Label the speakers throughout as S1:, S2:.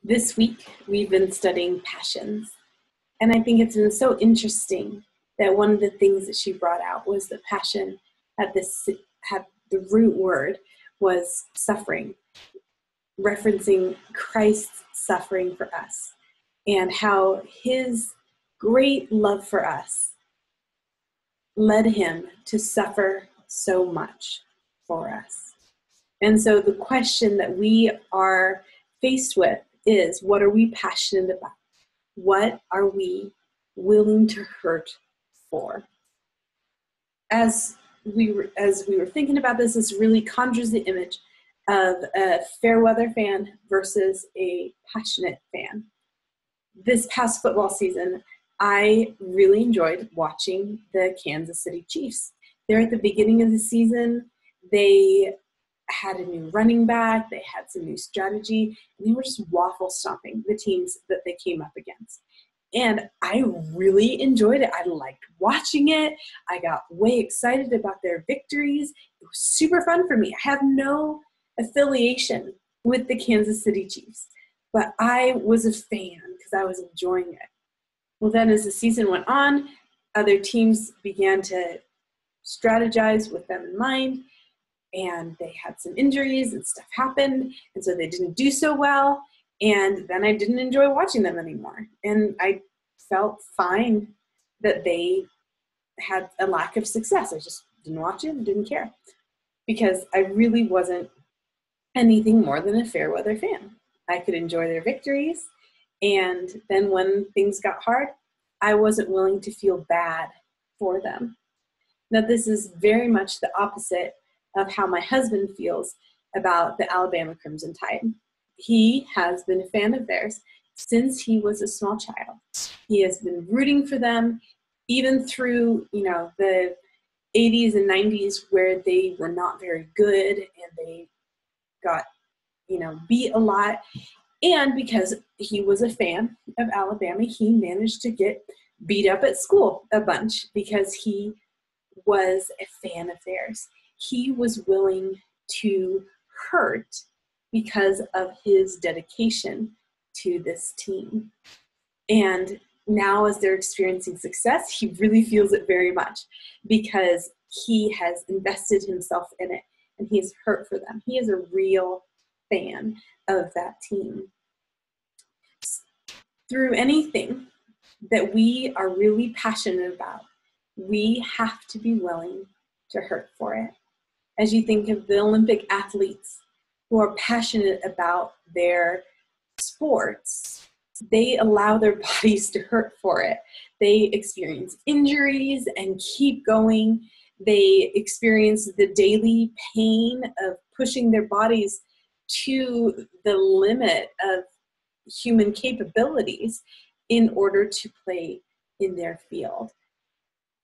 S1: This week, we've been studying passions. And I think it's been so interesting that one of the things that she brought out was that passion had the root word was suffering, referencing Christ's suffering for us and how his great love for us led him to suffer so much for us. And so the question that we are faced with is, what are we passionate about? What are we willing to hurt for? As we were thinking about this, this really conjures the image of a fair weather fan versus a passionate fan. This past football season, I really enjoyed watching the Kansas City Chiefs. They're at the beginning of the season. They had a new running back, they had some new strategy, and they were just waffle stomping the teams that they came up against. And I really enjoyed it. I liked watching it. I got way excited about their victories. It was super fun for me. I have no affiliation with the Kansas City Chiefs, but I was a fan because I was enjoying it. Well, then as the season went on, other teams began to strategize with them in mind, and they had some injuries and stuff happened, and so they didn't do so well, and then I didn't enjoy watching them anymore. And I felt fine that they had a lack of success. I just didn't watch it and didn't care because I really wasn't anything more than a fair weather fan. I could enjoy their victories, and then when things got hard, I wasn't willing to feel bad for them. Now, this is very much the opposite of how my husband feels about the Alabama Crimson Tide. He has been a fan of theirs since he was a small child. He has been rooting for them even through, the 80s and 90s where they were not very good and they got, beat a lot. And because he was a fan of Alabama, he managed to get beat up at school a bunch because he was a fan of theirs. He was willing to hurt because of his dedication to this team. And now as they're experiencing success, he really feels it very much because he has invested himself in it and he's hurt for them. He is a real fan of that team. Through anything that we are really passionate about, we have to be willing to hurt for it. As you think of the Olympic athletes who are passionate about their sports, they allow their bodies to hurt for it. They experience injuries and keep going. They experience the daily pain of pushing their bodies to the limit of human capabilities in order to play in their field.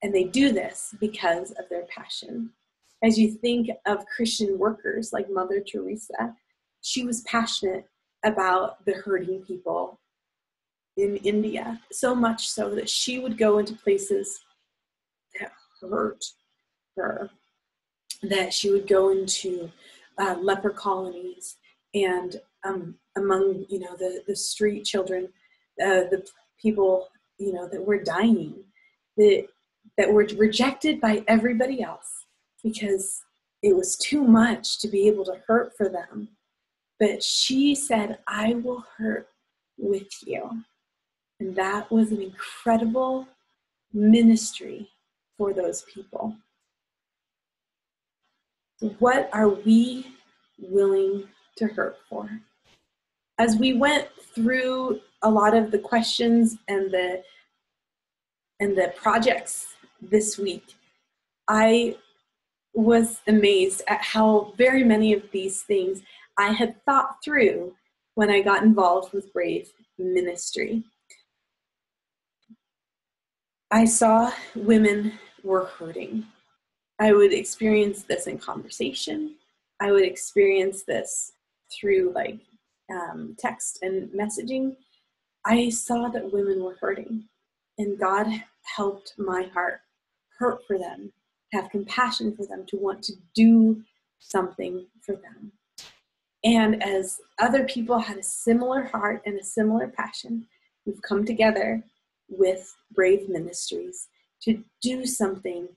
S1: And they do this because of their passion. As you think of Christian workers like Mother Teresa, she was passionate about the hurting people in India, so much so that she would go into places that hurt her, that she would go into leper colonies and among, the street children, the people, that were dying, that were rejected by everybody else because it was too much to be able to hurt for them. But she said, I will hurt with you. And that was an incredible ministry for those people. So what are we willing to hurt for? As we went through a lot of the questions and the projects this week, I was amazed at how very many of these things I had thought through when I got involved with Brave Ministry. I saw women were hurting. I would experience this in conversation. I would experience this through text and messaging. I saw that women were hurting, and God helped my heart hurt for them, have compassion for them, to want to do something for them. And as other people had a similar heart and a similar passion, we've come together with Brave Ministries to do something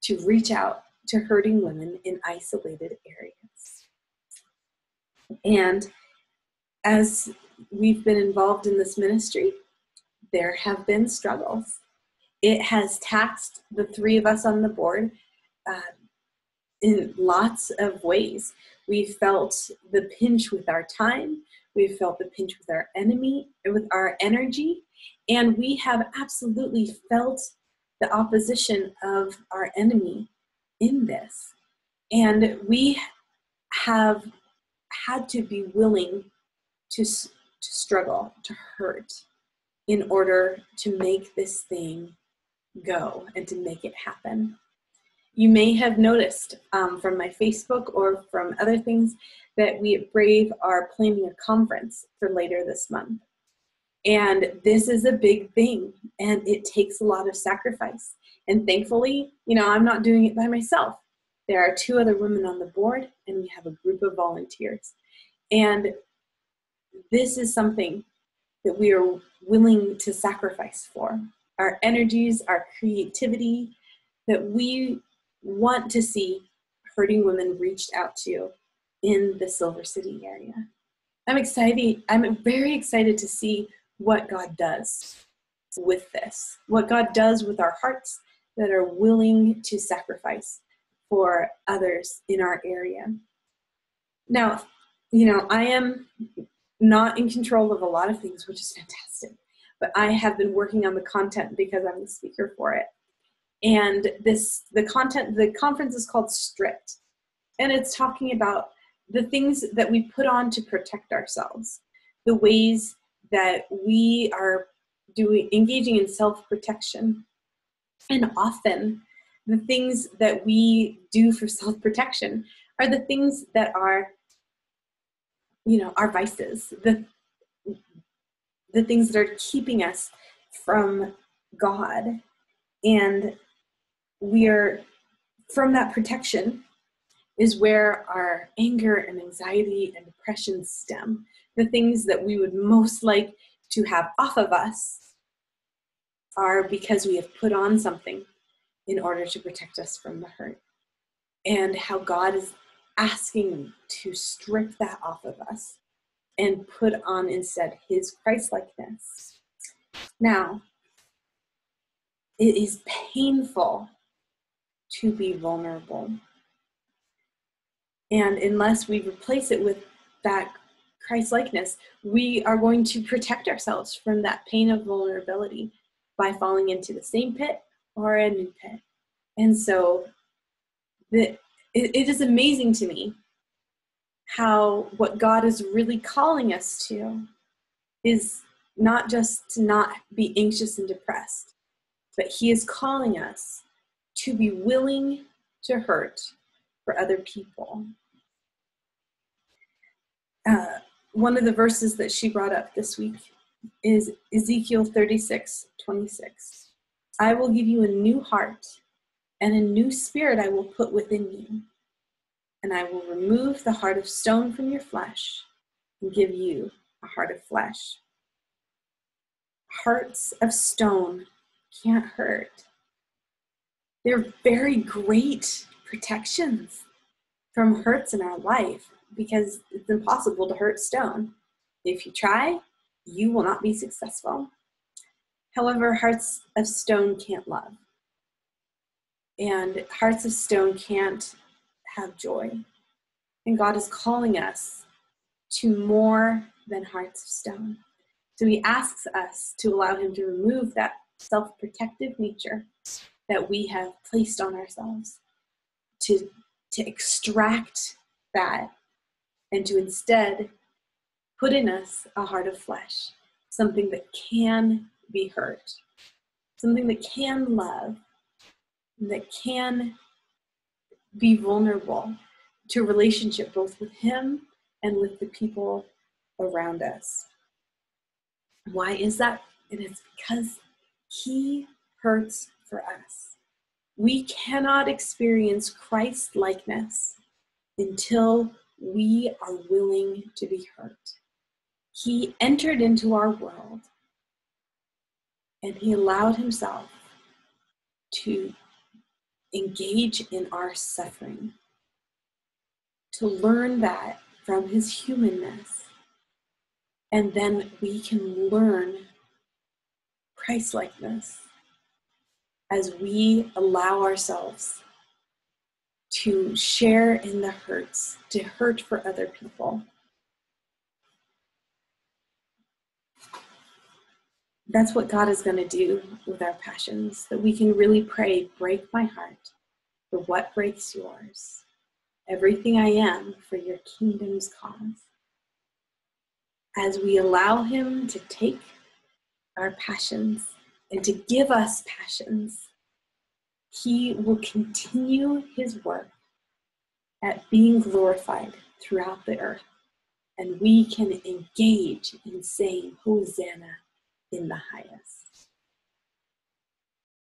S1: to reach out to hurting women in isolated areas. And as we've been involved in this ministry, there have been struggles. It has taxed the three of us on the board in lots of ways. We've felt the pinch with our time. We've felt the pinch with our with our energy. And we have absolutely felt the opposition of our enemy in this. And we have had to be willing to struggle, to hurt, in order to make this thing go and to make it happen. You may have noticed from my Facebook or from other things that we at Brave are planning a conference for later this month. And this is a big thing, and it takes a lot of sacrifice. And thankfully, I'm not doing it by myself. There are 2 other women on the board, and we have a group of volunteers. And this is something that we are willing to sacrifice for. Our energies, our creativity, that we want to see hurting women reached out to in the Silver City area. I'm very excited to see what God does with this, what God does with our hearts that are willing to sacrifice for others in our area. Now, I am not in control of a lot of things, which is fantastic, but I have been working on the content because I'm the speaker for it. And the conference is called Stripped, and it's talking about the things that we put on to protect ourselves, the ways that we are engaging in self-protection. And often the things that we do for self-protection are the things that are, our vices, the things that are keeping us from God. And from that protection is where our anger and anxiety and depression stem. The things that we would most like to have off of us are because we have put on something in order to protect us from the hurt. And how God is asking to strip that off of us and put on instead his Christ-likeness. Now, it is painful to be vulnerable. And unless we replace it with that Christ-likeness, we are going to protect ourselves from that pain of vulnerability by falling into the same pit or a new pit. And so it is amazing to me how what God is really calling us to is not just to not be anxious and depressed, but he is calling us to be willing to hurt for other people. One of the verses that she brought up this week is Ezekiel 36:26. I will give you a new heart, and a new spirit I will put within you. And I will remove the heart of stone from your flesh and give you a heart of flesh. Hearts of stone can't hurt. They're very great protections from hurts in our life because it's impossible to hurt stone. If you try, you will not be successful. However, hearts of stone can't love. And hearts of stone can't have joy. And God is calling us to more than hearts of stone. So he asks us to allow him to remove that self-protective nature that we have placed on ourselves, to extract that, and to instead put in us a heart of flesh, something that can be hurt, something that can love, that can be vulnerable to a relationship both with him and with the people around us. Why is that? It is because he hurts for us. We cannot experience Christ-likeness until we are willing to be hurt. He entered into our world and he allowed himself to engage in our suffering, to learn that from his humanness. And then we can learn Christ-likeness as we allow ourselves to share in the hurts, to hurt for other people. That's what God is going to do with our passions, that we can really pray, break my heart for what breaks yours, everything I am for your kingdom's cause. As we allow him to take our passions and to give us passions, he will continue his work at being glorified throughout the earth. And we can engage in saying, Hosanna in the highest.